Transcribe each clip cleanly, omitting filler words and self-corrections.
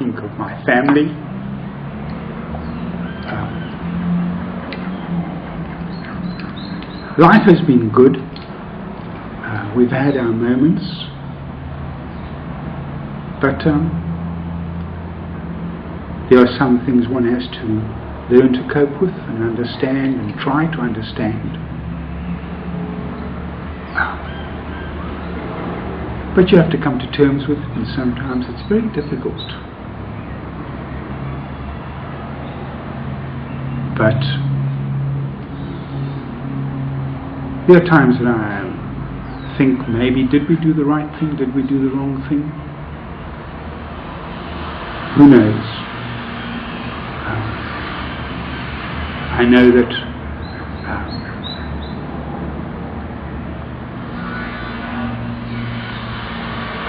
think of my family. Life has been good. We've had our moments, but there are some things one has to learn to cope with and understand and try to understand. But you have to come to terms with it, and sometimes it's very difficult. But there are times that I think, maybe, did we do the right thing? Did we do the wrong thing? Who knows? I know that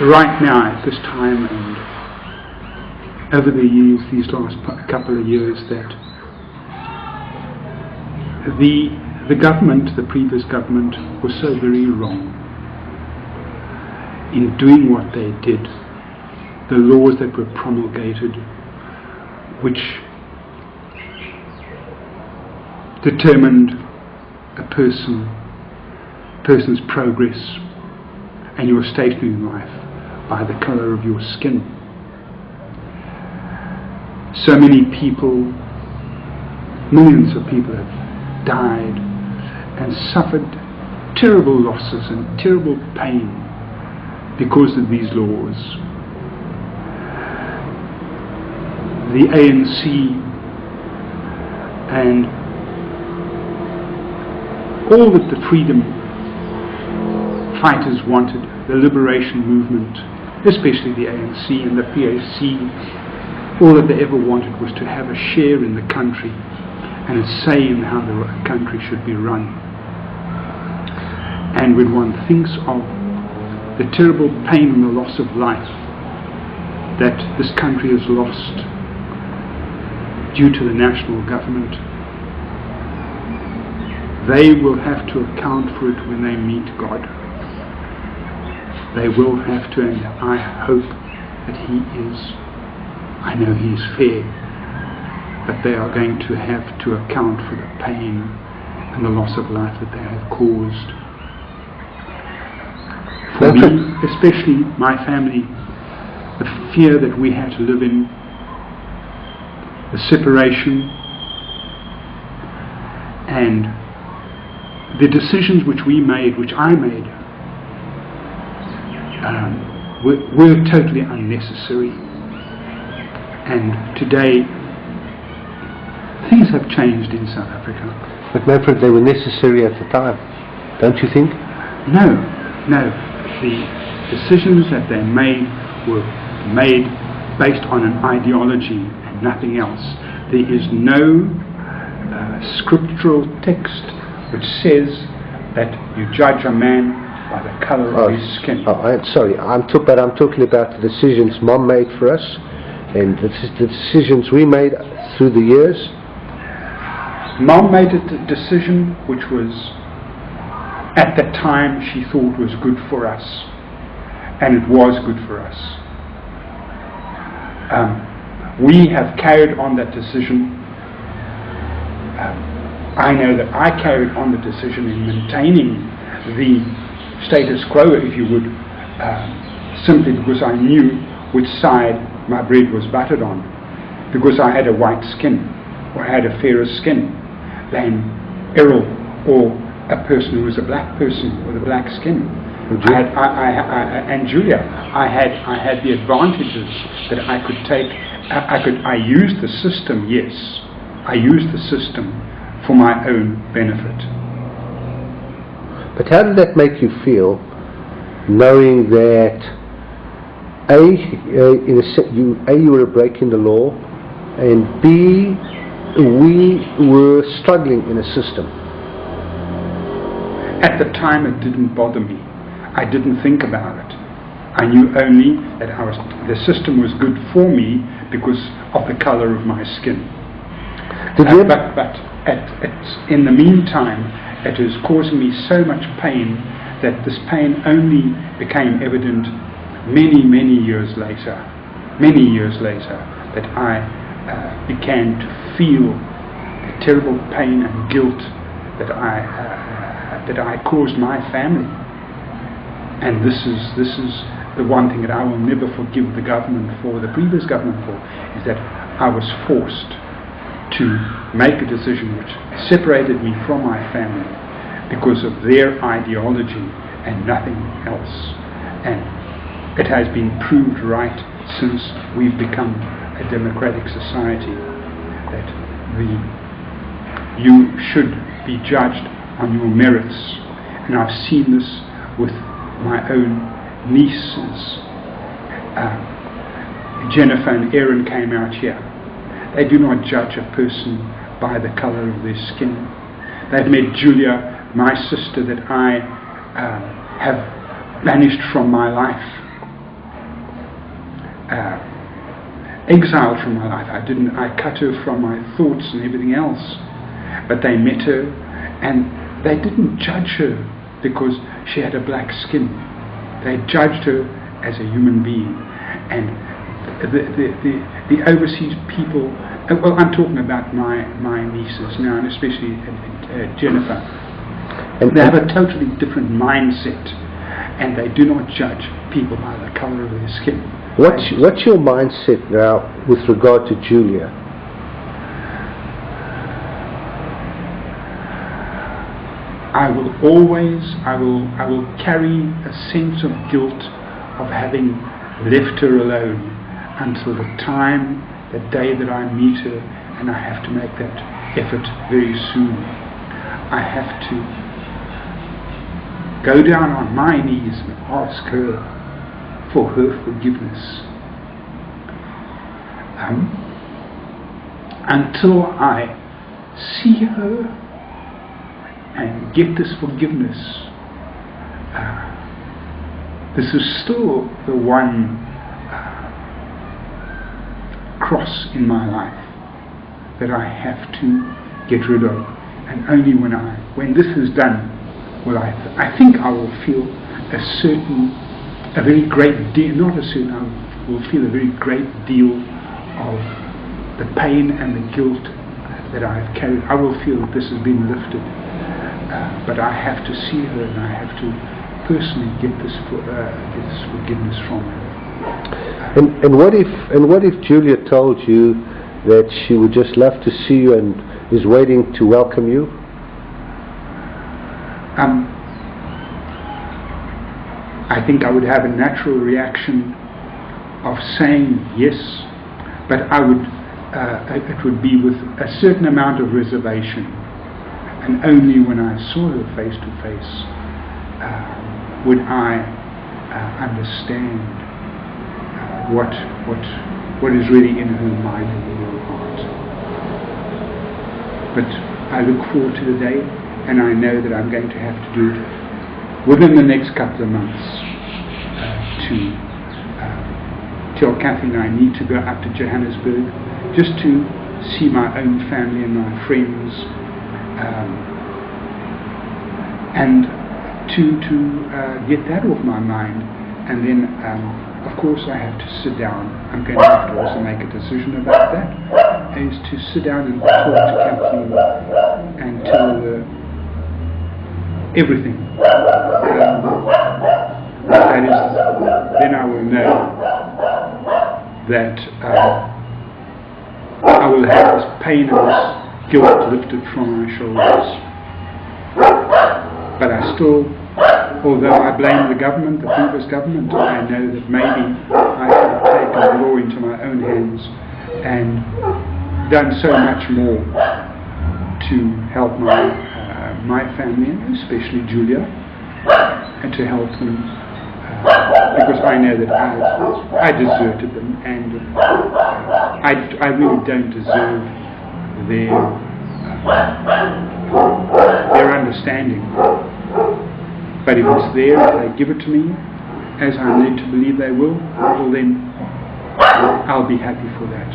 right now, at this time, and over the years, these last couple of years, that the government, the previous government, was so very wrong in doing what they did. The laws that were promulgated, which determined a person's progress and your station in life by the colour of your skin. So many people, millions of people have died and suffered terrible losses and terrible pain because of these laws. The ANC and all that the freedom fighters wanted, the liberation movement, especially the ANC and the PAC, all that they ever wanted was to have a share in the country and a say in how the country should be run. And when one thinks of the terrible pain and the loss of life that this country has lost due to the national government, they will have to account for it when they meet God. They will have to, and I hope that He is, I know He is fair, but they are going to have to account for the pain and the loss of life that they have caused. For me, especially my family, the fear that we had to live in, the separation, and the decisions which we made, which I made, were totally unnecessary. And today, things have changed in South Africa. But Manfred, they were necessary at the time, don't you think? No. The decisions that they made were made based on an ideology and nothing else. There is no scriptural text which says that you judge a man by the colour of his skin. I'm talking about the decisions Mom made for us, and the decisions we made through the years. Mom made a decision which was, at the time, she thought was good for us, and it was good for us. We have carried on that decision. I know that I carried on the decision in maintaining the status quo, if you would, simply because I knew which side my bread was buttered on, because I had a white skin, or I had a fairer skin than Errol or a person who was a black person with a black skin. And Julia, I had the advantages that I could take. I used the system, yes. I used the system for my own benefit. But how did that make you feel, knowing that you were breaking the law, and B, we were struggling in a system? At the time, it didn't bother me. I didn't think about it. I knew only that the system was good for me because of the colour of my skin. In the meantime, it is causing me so much pain that this pain only became evident many, many years later. many years later, that I began to feel the terrible pain and guilt that I caused my family. And this is the one thing that I will never forgive the government for, the previous government for, is that I was forced to make a decision which separated me from my family because of their ideology and nothing else. And it has been proved right since we've become a democratic society that you should be judged on your merits. And I've seen this with my own nieces. Jennifer and Erin came out here. They do not judge a person by the color of their skin. They've met Julia, my sister, that I have banished from my life, exiled from my life. I cut her from my thoughts and everything else. But they met her, and they didn't judge her because she had a black skin. They judged her as a human being. And the overseas people, well, I'm talking about my nieces now, and especially Jennifer. And they have a totally different mindset, and they do not judge people by the color of their skin. What's your mindset now with regard to Julia? I will carry a sense of guilt of having left her alone until the time, the day that I meet her, and I have to make that effort very soon. I have to go down on my knees and ask her for her forgiveness. Until I see her and get this forgiveness, this is still the one cross in my life that I have to get rid of. And only when this is done, will I think I will feel a very great deal, not a certain, I will feel a very great deal of the pain and the guilt that I have carried. I will feel that this has been lifted. But I have to see her, and I have to personally get this forgiveness from her. And what if Julia told you that she would just love to see you and is waiting to welcome you? I think I would have a natural reaction of saying yes, but it would be with a certain amount of reservation. And only when I saw her face to face would I understand what is really in her mind and in her heart. But I look forward to the day, and I know that I'm going to have to do it within the next couple of months to tell Kathleen I need to go up to Johannesburg just to see my own family and my friends. And to get that off my mind, and then of course I have to sit down. I'm going to have to also make a decision about that, is to sit down and talk to Kathleen and tell her everything. That is, then I will know that I will have this pain and this guilt lifted from my shoulders. But I still, although I blame the government, the previous government, I know that maybe I could have taken the law into my own hands and done so much more to help my family, and especially Julia, and to help them, because I know that I deserted them, and I really don't deserve their understanding. But if it's there, if they give it to me, as I'm led to believe they will, well then I'll be happy for that.